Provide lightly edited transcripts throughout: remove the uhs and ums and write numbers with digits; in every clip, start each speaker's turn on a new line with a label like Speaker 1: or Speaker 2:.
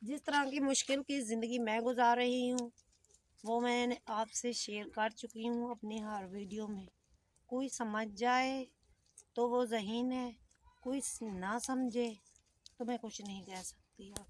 Speaker 1: जिस तरह की मुश्किल की ज़िंदगी मैं गुजार रही हूँ वो मैंने आपसे शेयर कर चुकी हूँ अपनी हर वीडियो में। कोई समझ जाए तो वो ज़हीन है, कोई ना समझे तो मैं कुछ नहीं कह सकती। अब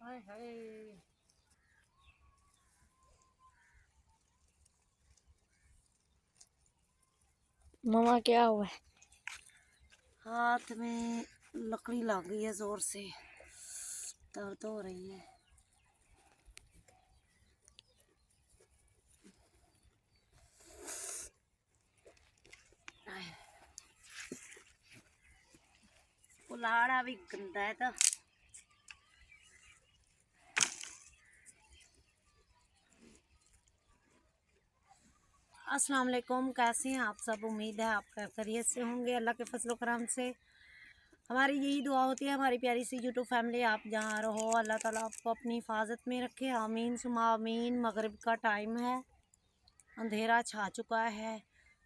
Speaker 1: हाय हाय,
Speaker 2: मामा क्या हुआ है?
Speaker 1: हाथ में लकड़ी लग गई है, ज़ोर से दर्द हो रही है। कुल्हाड़ा भी गंदा है तो अस्सलाम वालेकुम, कैसे हैं आप सब? उम्मीद है आप खैरियत से होंगे। अल्लाह के फजल करम से हमारी यही दुआ होती है, हमारी प्यारी सी यूट्यूब फैमिली आप जहाँ रहो अल्लाह ताला आपको अपनी हिफाजत में रखे, आमीन सुमा आमीन। मगरिब का टाइम है, अंधेरा छा चुका है,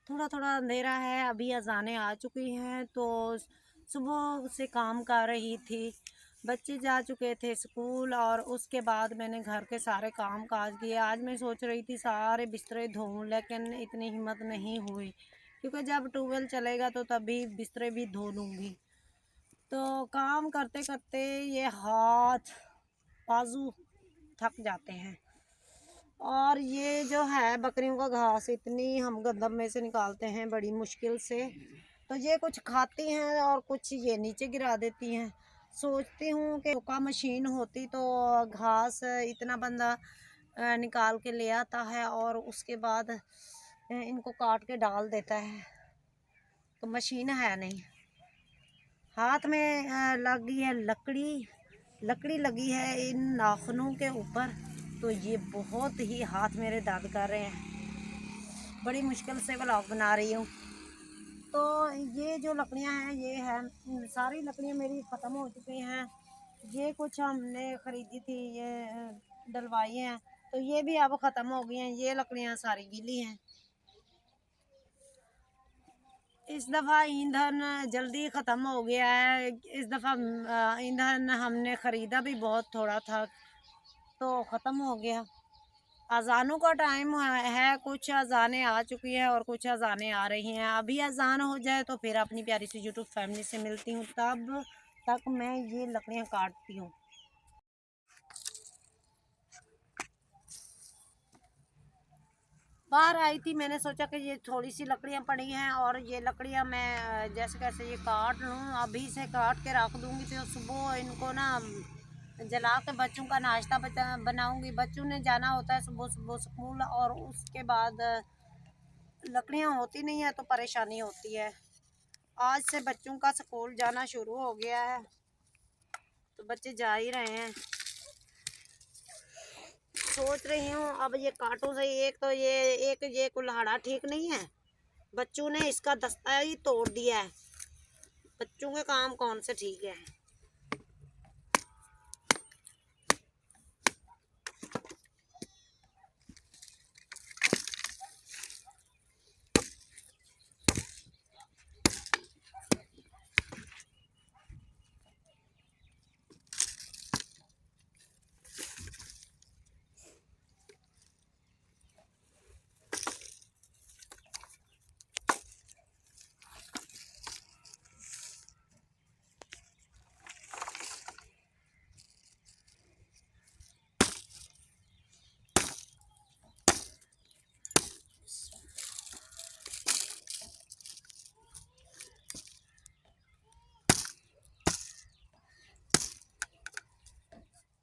Speaker 1: थोड़ा थोड़ा अंधेरा है, अभी अजानें आ चुकी हैं। तो सुबह से काम कर रही थी, बच्चे जा चुके थे स्कूल और उसके बाद मैंने घर के सारे काम काज किए। आज मैं सोच रही थी सारे बिस्तरे धोऊं, लेकिन इतनी हिम्मत नहीं हुई क्योंकि जब ट्यूबवेल चलेगा तो तभी बिस्तरे भी धो लूँगी। तो काम करते करते ये हाथ बाजू थक जाते हैं। और ये जो है बकरियों का घास इतनी हम गंदम में से निकालते हैं बड़ी मुश्किल से, तो ये कुछ खाती हैं और कुछ ये नीचे गिरा देती हैं। सोचती हूँ कि का मशीन होती तो घास इतना बंदा निकाल के ले आता है और उसके बाद इनको काट के डाल देता है, तो मशीन है नहीं। हाथ में लगी है लकड़ी लगी है इन नाखूनों के ऊपर, तो ये बहुत ही हाथ मेरे दर्द कर रहे हैं। बड़ी मुश्किल से व्लॉग बना रही हूँ। तो ये जो लकड़ियाँ हैं ये है, सारी लकड़ियाँ मेरी ख़त्म हो चुकी हैं। ये कुछ हमने ख़रीदी थी, ये डलवाई हैं, तो ये भी अब ख़त्म हो गई हैं। ये लकड़ियाँ सारी गीली हैं। इस दफ़ा ईंधन जल्दी ख़त्म हो गया है। इस दफ़ा ईंधन हमने ख़रीदा भी बहुत थोड़ा था तो ख़त्म हो गया। अज़ानों का टाइम है, कुछ अज़ानें आ चुकी हैं और कुछ अज़ानें आ रही हैं। अभी अज़ान हो जाए तो फिर अपनी प्यारी सी यूट्यूब फैमिली से मिलती हूँ, तब तक मैं ये लकड़ियाँ काटती हूँ। बाहर आई थी, मैंने सोचा कि ये थोड़ी सी लकड़ियाँ पड़ी हैं और ये लकड़ियाँ मैं जैसे कैसे ये काट लूँ, अभी से काट के रख दूँगी तो सुबह इनको ना जला के बच्चों का नाश्ता बनाऊँगी। बच्चों ने जाना होता है सुबह सुबह स्कूल और उसके बाद लकड़ियाँ होती नहीं है तो परेशानी होती है। आज से बच्चों का स्कूल जाना शुरू हो गया है तो बच्चे जा ही रहे हैं। सोच रही हूँ अब ये कांटों से एक तो ये कुल्हाड़ा ठीक नहीं है, बच्चों ने इसका दस्ता ही तोड़ दिया है। बच्चों के काम कौन से ठीक है।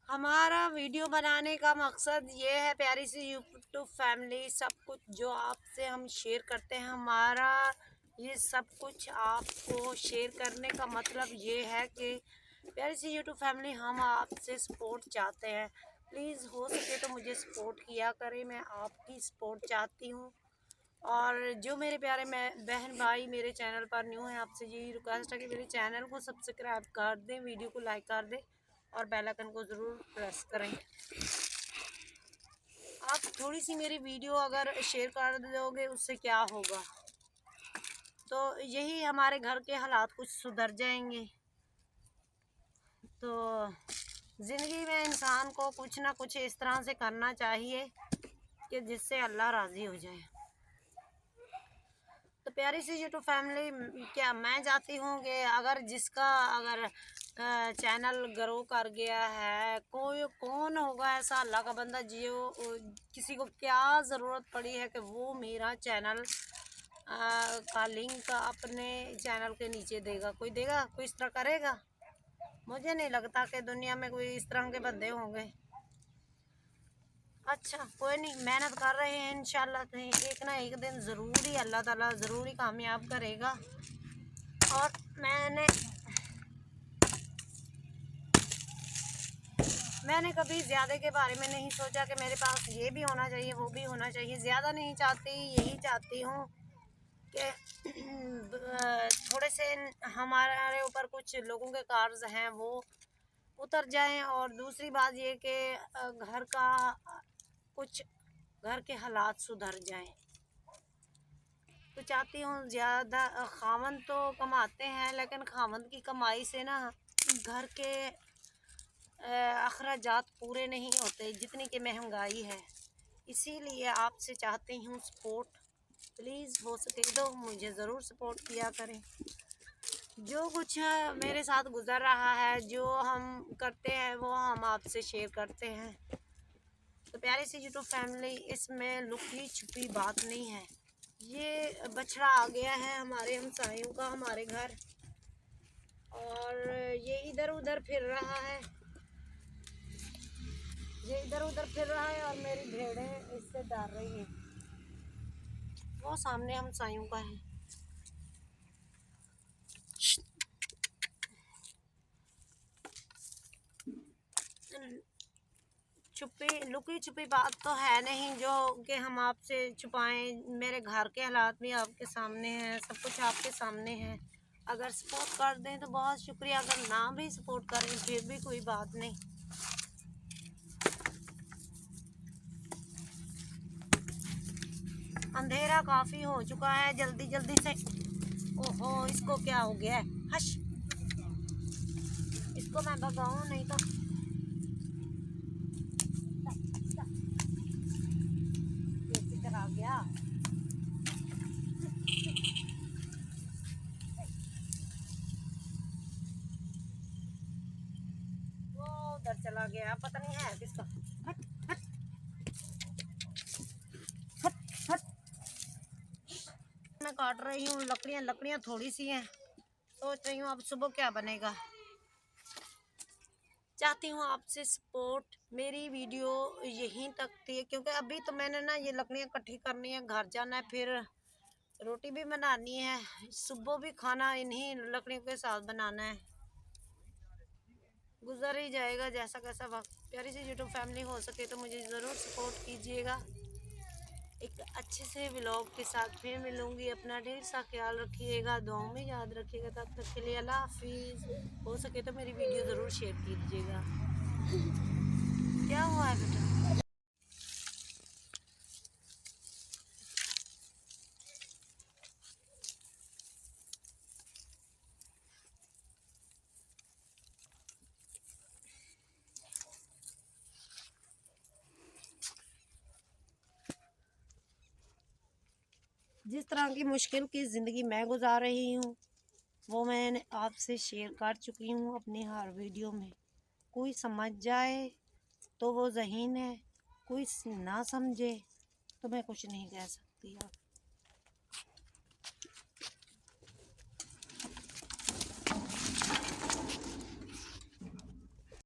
Speaker 1: हमारा वीडियो बनाने का मकसद ये है, प्यारी सी यूट्यूब फैमिली, सब कुछ जो आपसे हम शेयर करते हैं, हमारा ये सब कुछ आपको शेयर करने का मतलब ये है कि प्यारी सी यूट्यूब फैमिली, हम आपसे सपोर्ट चाहते हैं। प्लीज़ हो सके तो मुझे सपोर्ट किया करें, मैं आपकी सपोर्ट चाहती हूँ। और जो मेरे प्यारे बहन भाई मेरे चैनल पर न्यू हैं, आपसे यही रिक्वेस्ट है कि मेरे चैनल को सब्सक्राइब कर दें, वीडियो को लाइक कर दें और बेल आइकन को ज़रूर प्रेस करें। आप थोड़ी सी मेरी वीडियो अगर शेयर कर दोगे, उससे क्या होगा, तो यही हमारे घर के हालात कुछ सुधर जाएंगे। तो ज़िंदगी में इंसान को कुछ ना कुछ इस तरह से करना चाहिए कि जिससे अल्लाह राज़ी हो जाए। तो प्यारी सी यूट्यूब फैमिली, क्या मैं चाहती हूँ कि अगर चैनल ग्रो कर गया है, कोई कौन होगा ऐसा अल्लाह का बंदा जो किसी को क्या ज़रूरत पड़ी है कि वो मेरा चैनल का लिंक अपने चैनल के नीचे देगा। कोई देगा? कोई इस तरह करेगा? मुझे नहीं लगता कि दुनिया में कोई इस तरह के बंदे होंगे। अच्छा, कोई नहीं, मेहनत कर रहे हैं, इंशाल्लाह तो एक ना एक दिन ज़रूर ही अल्लाह ताला ज़रूर ही कामयाब करेगा। और मैंने कभी ज़्यादा के बारे में नहीं सोचा कि मेरे पास ये भी होना चाहिए, वो भी होना चाहिए। ज़्यादा नहीं चाहती, यही चाहती हूँ कि थोड़े से हमारे ऊपर कुछ लोगों के कर्ज हैं वो उतर जाएं, और दूसरी बात ये कि घर के हालात सुधर जाएं। तो चाहती हूँ, ज़्यादा खावंद तो कमाते हैं, लेकिन खावंद की कमाई से ना घर के अखराजात पूरे नहीं होते जितनी कि महंगाई है। इसीलिए आपसे चाहती हूँ सपोर्ट, प्लीज़ हो सके तो मुझे ज़रूर सपोर्ट किया करें। जो कुछ मेरे साथ गुज़र रहा है, जो हम करते हैं, वो हम आपसे शेयर करते हैं। तो प्यारी सी यूट्यूब फैमिली, इसमें लुकी छुपी बात नहीं है। ये बछड़ा आ गया है हमारे हमसायों का हमारे घर, और ये इधर उधर फिर रहा है, और मेरी भेड़ें इससे डर रही हैं। वो सामने हमसायों का है। लुकी छुपी बात तो है नहीं जो कि हम आपसे छुपाएं। मेरे घर के हालात भी आपके सामने हैं, सब कुछ आपके सामने है। अगर सपोर्ट कर दें तो बहुत शुक्रिया, अगर ना भी सपोर्ट करें फिर भी कोई बात नहीं। अंधेरा काफ़ी हो चुका है, जल्दी जल्दी से। ओहो, इसको क्या हो गया है? हश, इसको मैं भगाऊं नहीं तो। ये किधर आ गया? वो उधर चला गया, पता नहीं है किसका। हट हट हट हट। मैं काट रही हूँ लकड़ियाँ थोड़ी सी हैं, सोच रही हूँ अब सुबह क्या बनेगा। चाहती हूँ आपसे सपोर्ट। मेरी वीडियो यहीं तक थी, क्योंकि अभी तो मैंने ना ये लकड़ियाँ इकट्ठी करनी है, घर जाना है, फिर रोटी भी बनानी है, सुबह भी खाना इन्हीं लकड़ियों के साथ बनाना है। गुजर ही जाएगा जैसा कैसा वक्त। प्यारी सी यूट्यूब फैमिली, हो सके तो मुझे ज़रूर सपोर्ट कीजिएगा। एक अच्छे से व्लॉग के साथ फिर मिलूँगी। अपना ढेर सा ख्याल रखिएगा, दुआओं में याद रखिएगा। तब तक के लिए अल्लाह हाफिज़। हो सके तो मेरी वीडियो ज़रूर शेयर कीजिएगा। क्या हुआ है बेटा? जिस तरह की मुश्किल की ज़िंदगी मैं गुजार रही हूँ, वो मैंने आपसे शेयर कर चुकी हूँ अपनी हर वीडियो में। कोई समझ जाए तो वो ज़हीन है, कोई ना समझे तो मैं कुछ नहीं कह सकती।